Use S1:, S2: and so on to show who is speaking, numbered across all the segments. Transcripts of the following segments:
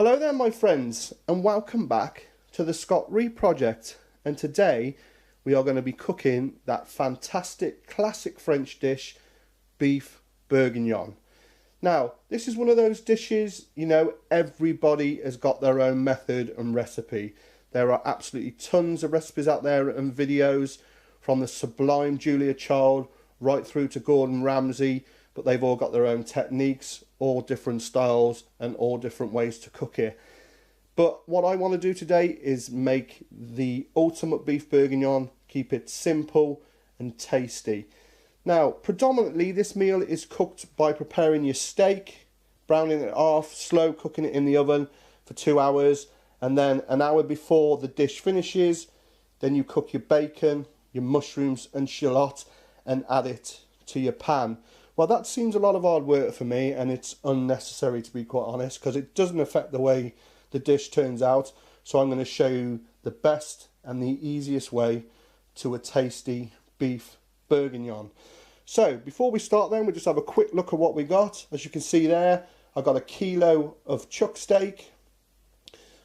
S1: Hello there my friends, and welcome back to the Scott Reed Project. And today we are going to be cooking that fantastic classic French dish, beef bourguignon. Now this is one of those dishes, you know, everybody has got their own method and recipe. There are absolutely tons of recipes out there and videos, from the sublime Julia Child right through to Gordon Ramsay, but they've all got their own techniques, all different styles and all different ways to cook it. But what I want to do today is make the ultimate beef bourguignon, keep it simple and tasty. Now predominantly this meal is cooked by preparing your steak, browning it off, slow cooking it in the oven for 2 hours, and then an hour before the dish finishes, then you cook your bacon, your mushrooms and shallot and add it to your pan. Well, that seems a lot of hard work for me, and it's unnecessary, to be quite honest, because it doesn't affect the way the dish turns out. So I'm going to show you the best and the easiest way to a tasty beef bourguignon. So before we start then, we'll just have a quick look at what we got. As you can see there, I've got a kilo of chuck steak,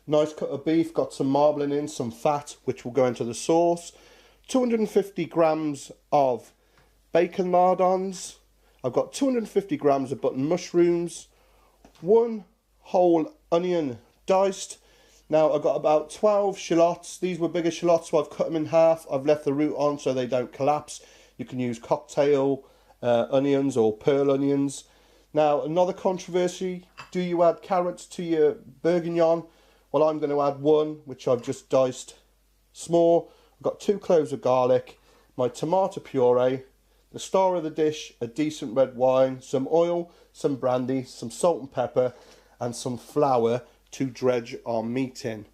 S1: nice cut of beef, got some marbling in, some fat, which will go into the sauce, 250 grams of bacon lardons, I've got 250 grams of button mushrooms, one whole onion diced. Now I've got about 12 shallots. These were bigger shallots, so I've cut them in half. I've left the root on so they don't collapse. You can use cocktail onions or pearl onions. Now another controversy, do you add carrots to your bourguignon? Well, I'm going to add one, which I've just diced small. I've got 2 cloves of garlic, my tomato puree, the star of the dish, a decent red wine, some oil, some brandy, some salt and pepper, and some flour to dredge our meat in.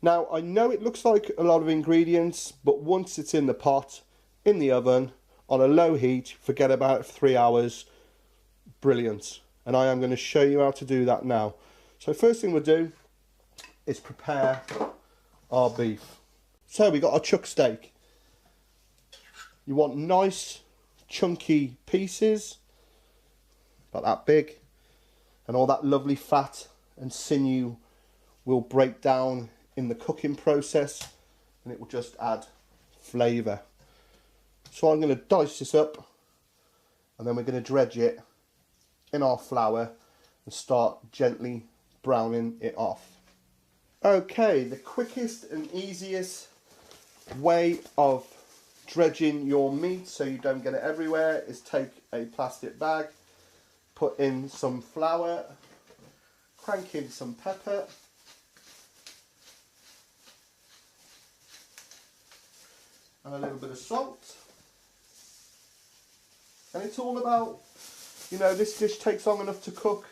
S1: Now, I know it looks like a lot of ingredients, but once it's in the pot, in the oven, on a low heat, forget about it for 3 hours, brilliant. And I am going to show you how to do that now. So first thing we'll do is prepare our beef. So we got our chuck steak. You want nice chunky pieces, about that big, and all that lovely fat and sinew will break down in the cooking process and it will just add flavour. So I'm going to dice this up and then we're going to dredge it in our flour and start gently browning it off. Okay, the quickest and easiest way of dredging your meat so you don't get it everywhere is take a plastic bag, put in some flour, crank in some pepper, and a little bit of salt. And it's all about, you know, this dish takes long enough to cook,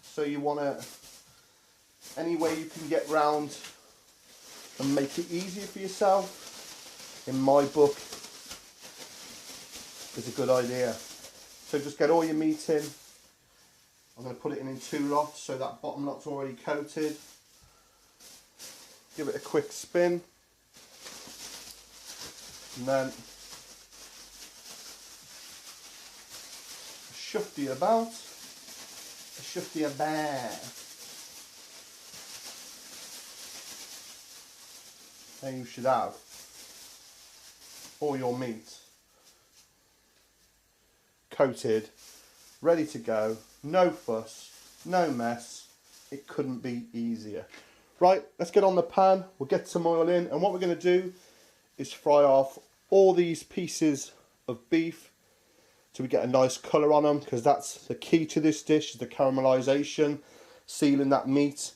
S1: so you want to, any way you can get round and make it easier for yourself, in my book, is a good idea. So just get all your meat in. I'm going to put it in 2 lots, so that bottom lot's already coated. Give it a quick spin, and then shifty about, shifty about. And you should have all your meat coated, ready to go, no fuss, no mess. It couldn't be easier. Right, let's get on the pan, we'll get some oil in, and what we're going to do is fry off all these pieces of beef so we get a nice colour on them, because that's the key to this dish, is the caramelisation, sealing that meat.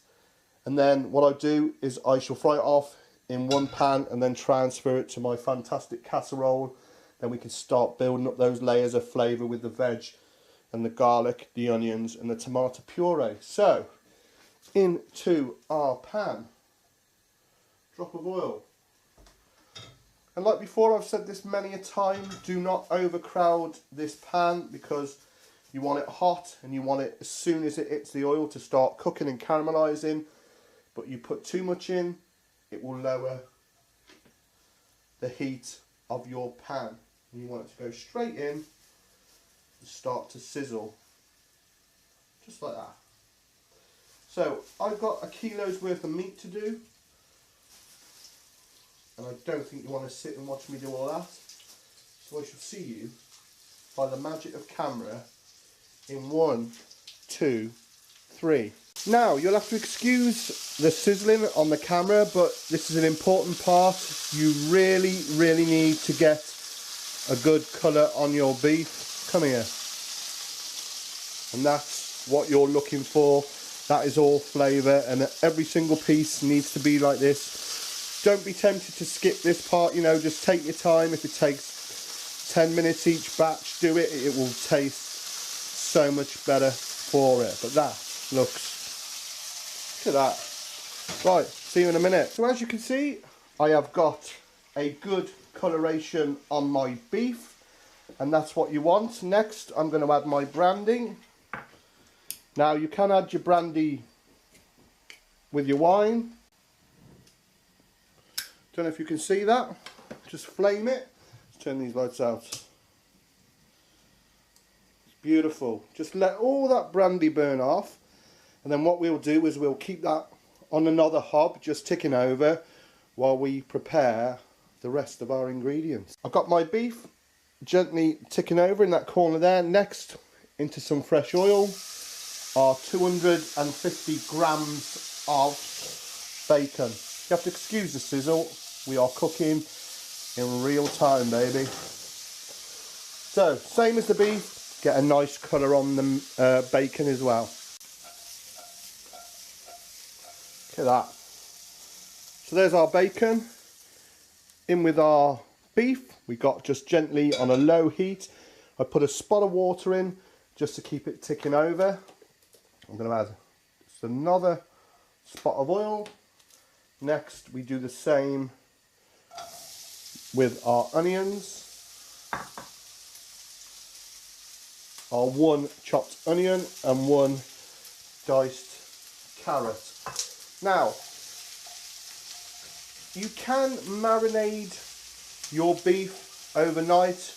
S1: And then what I do is I shall fry it off in one pan and then transfer it to my fantastic casserole. Then we can start building up those layers of flavour with the veg and the garlic, the onions and the tomato puree. So into our pan, drop of oil. And like before, I've said this many a time, do not overcrowd this pan, because you want it hot and you want it as soon as it hits the oil to start cooking and caramelising. But you put too much in, it will lower the heat of your pan. And you want it to go straight in and start to sizzle. just like that. So I've got a kilo's worth of meat to do, and I don't think you want to sit and watch me do all that. So I shall see you by the magic of camera in 1, 2, 3. Now you'll have to excuse the sizzling on the camera, but this is an important part. You really need to get a good colour on your beef. Come here. And that's what you're looking for. That is all flavour, and every single piece needs to be like this. Don't be tempted to skip this part, you know, just take your time. If it takes 10 minutes each batch, do it. It will taste so much better for it. But that looks, look at that. Right, see you in a minute. So as you can see, I have got a good coloration on my beef, and that's what you want. Next, I'm going to add my branding. Now you can add your brandy with your wine. Don't know if you can see that. Just flame it. Let's turn these lights out. It's beautiful. Just let all that brandy burn off, and then what we'll do is we'll keep that on another hob just ticking over while we prepare the rest of our ingredients. I've got my beef gently ticking over in that corner there. Next, into some fresh oil are 250 grams of bacon. You have to excuse the sizzle, we are cooking in real time, baby. So, same as the beef, get a nice colour on the bacon as well. Look at that. So there's our bacon. In with our beef, we got just gently on a low heat. I put a spot of water in just to keep it ticking over. I'm going to add just another spot of oil. Next we do the same with our onions. Our 1 chopped onion and 1 diced carrot. Now, you can marinate your beef overnight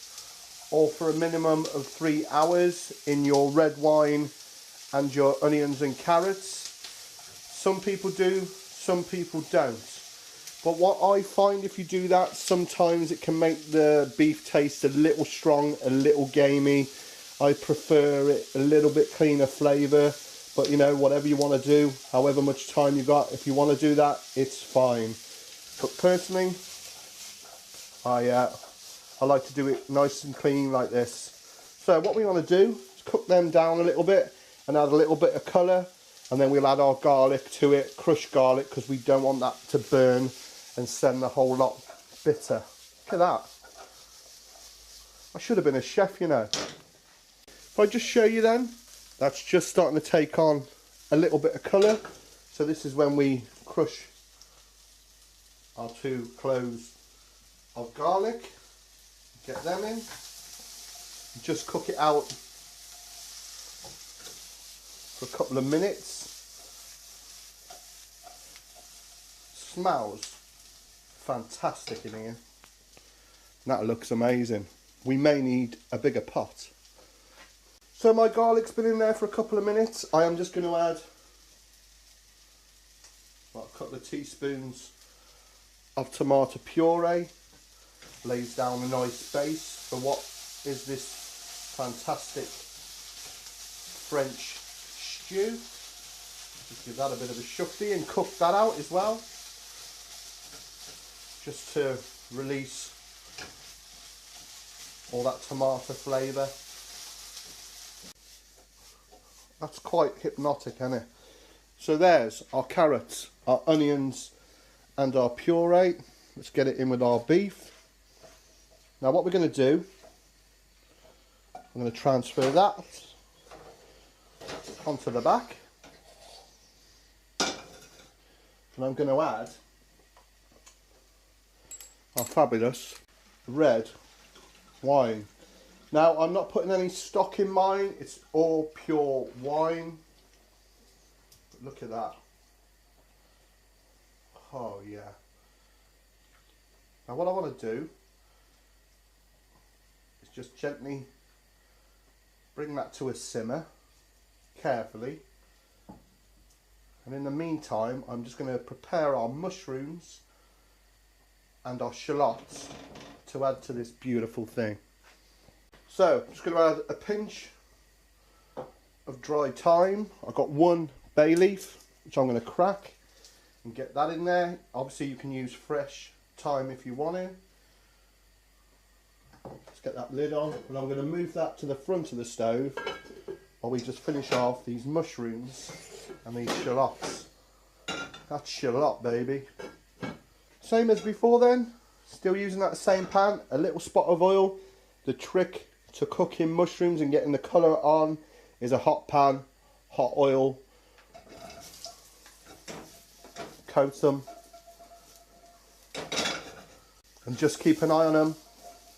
S1: or for a minimum of 3 hours in your red wine and your onions and carrots. Some people do, some people don't. But what I find, if you do that, sometimes it can make the beef taste a little strong, a little gamey. I prefer it a little bit cleaner flavour, but you know, whatever you want to do, however much time you got, if you want to do that, it's fine. But personally, I like to do it nice and clean like this. So what we want to do is cook them down a little bit and add a little bit of colour, and then we'll add our garlic to it, crushed garlic, because we don't want that to burn and send the whole lot bitter. Look at that. I should have been a chef, you know. If I just show you then, that's just starting to take on a little bit of colour. So this is when we crush our 2 cloves of garlic, get them in, just cook it out for a couple of minutes. Smells fantastic in here. That looks amazing. We may need a bigger pot. So my garlic's been in there for a couple of minutes. I am just going to add about a couple of teaspoons of tomato puree. Lays down a nice base for what is this fantastic French stew. Just give that a bit of a shufty and cook that out as well, just to release all that tomato flavour. That's quite hypnotic, isn't it? So there's our carrots, our onions and our puree. Let's get it in with our beef. Now what we're going to do, I'm going to transfer that onto the back, and I'm going to add our fabulous red wine. Now I'm not putting any stock in mine, it's all pure wine. But look at that. Oh yeah. Now what I want to do is just gently bring that to a simmer, carefully. And in the meantime, I'm just going to prepare our mushrooms and our shallots to add to this beautiful thing. So, I'm just going to add a pinch of dry thyme. I've got 1 bay leaf, which I'm going to crack and get that in there. Obviously, you can use fresh thyme if you want to. Let's get that lid on, and I'm going to move that to the front of the stove while we just finish off these mushrooms and these shallots. That's shallot, baby. Same as before then, still using that same pan, a little spot of oil. The trick to cooking mushrooms and getting the colour on is a hot pan, hot oil. Coat them. And just keep an eye on them.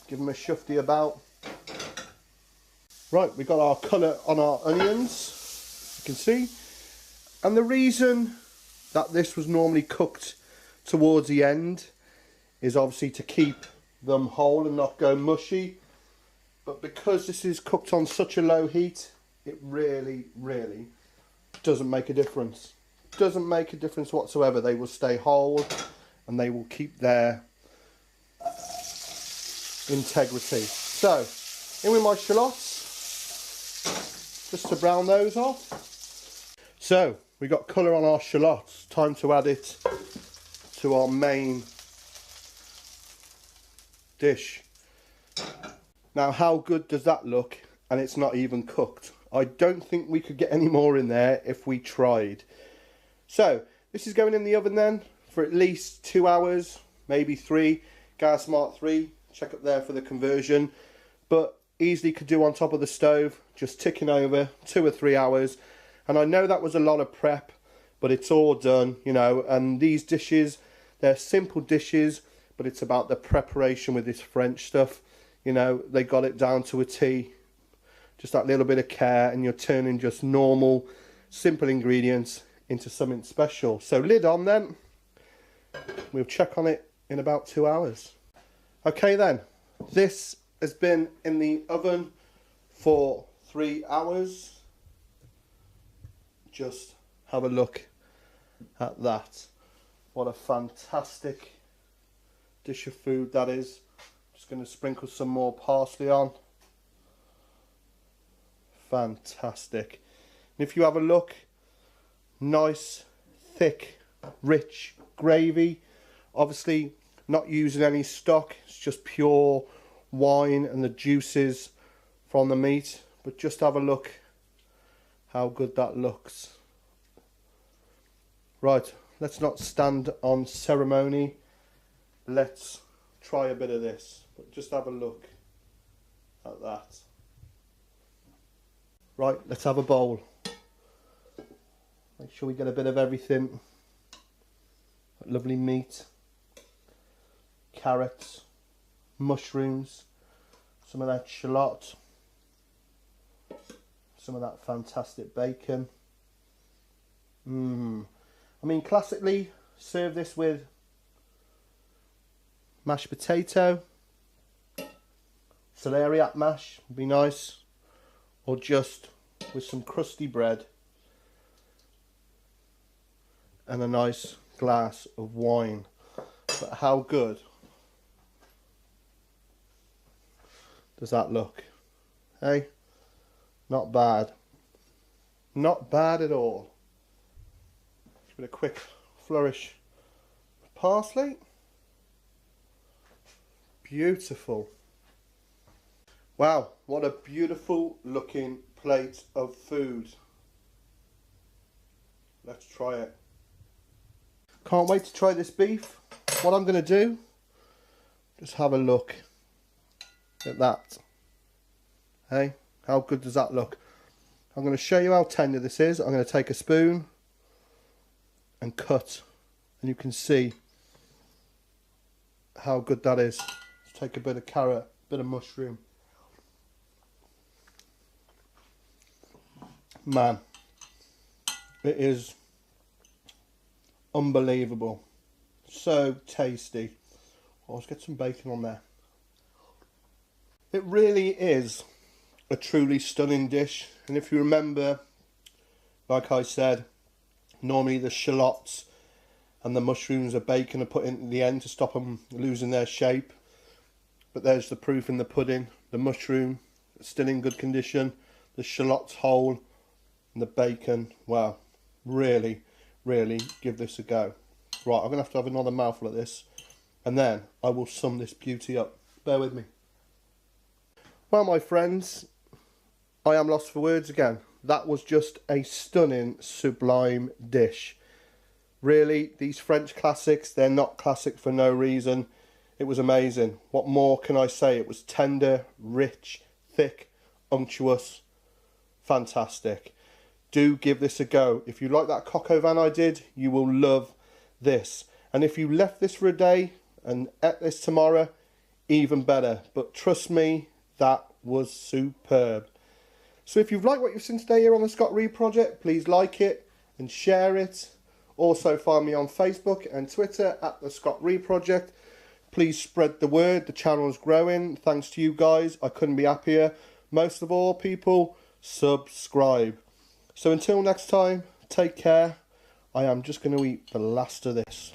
S1: Give them a shufty about. Right, we've got our colour on our onions, you can see. And the reason that this was normally cooked towards the end is obviously to keep them whole and not go mushy. But because this is cooked on such a low heat, it really, really doesn't make a difference. Doesn't make a difference whatsoever. They will stay whole and they will keep their integrity. So, in with my shallots, just to brown those off. So, we got colour on our shallots. Time to add it to our main dish. Now, how good does that look? And it's not even cooked. I don't think we could get any more in there if we tried. So, this is going in the oven then for at least 2 hours, maybe 3. Gas Mark 3, check up there for the conversion. But easily could do on top of the stove, just ticking over 2 or 3 hours. And I know that was a lot of prep, but it's all done, you know. And these dishes, they're simple dishes, but it's about the preparation with this French stuff. You know, they got it down to a T. Just that little bit of care, and you're turning just normal, simple ingredients into something special. So lid on then. We'll check on it in about 2 hours. Okay then, this has been in the oven for 3 hours. Just have a look at that. What a fantastic dish of food that is. Just going to sprinkle some more parsley on. Fantastic. And if you have a look, nice, thick, rich gravy. Obviously not using any stock, it's just pure wine and the juices from the meat. But just have a look how good that looks. Right, let's not stand on ceremony. Let's try a bit of this. But just have a look at that. Right, let's have a bowl. Make sure we get a bit of everything. Lovely meat, carrots, mushrooms, some of that shallot, some of that fantastic bacon. I mean, classically, serve this with mashed potato, celeriac mash would be nice, or just with some crusty bread and a nice glass of wine. But how good does that look? Hey, not bad. Not bad at all. Give it a quick flourish of parsley. Beautiful. Wow, what a beautiful looking plate of food. Let's try it. Can't wait to try this beef. What I'm going to do, just have a look at that. Hey, how good does that look? I'm going to show you how tender this is. I'm going to take a spoon and cut, and you can see how good that is. Let's take a bit of carrot, a bit of mushroom. Man, it is unbelievable. So tasty. Oh, let's get some bacon on there. It really is a truly stunning dish. And if you remember Like I said, normally the shallots and the mushrooms are bacon are put in at the end to stop them losing their shape. But there's the proof in the pudding. The mushroom still in good condition, the shallots whole, and the bacon, wow, really, really give this a go. Right, I'm going to have another mouthful of this, and then I will sum this beauty up. Bear with me. Well, my friends, I am lost for words again. That was just a stunning, sublime dish. Really, these French classics, they're not classic for no reason. It was amazing. What more can I say? It was tender, rich, thick, unctuous, fantastic. Do give this a go. If you like that coq au vin I did, you will love this. And if you left this for a day and ate this tomorrow, even better. But trust me, that was superb. So if you've liked what you've seen today here on the Scott Reed Project, please like it and share it. Also find me on Facebook and Twitter at the Scott Reed Project. Please spread the word. The channel is growing. Thanks to you guys. I couldn't be happier. Most of all, people, subscribe. So until next time, take care. I am just going to eat the last of this.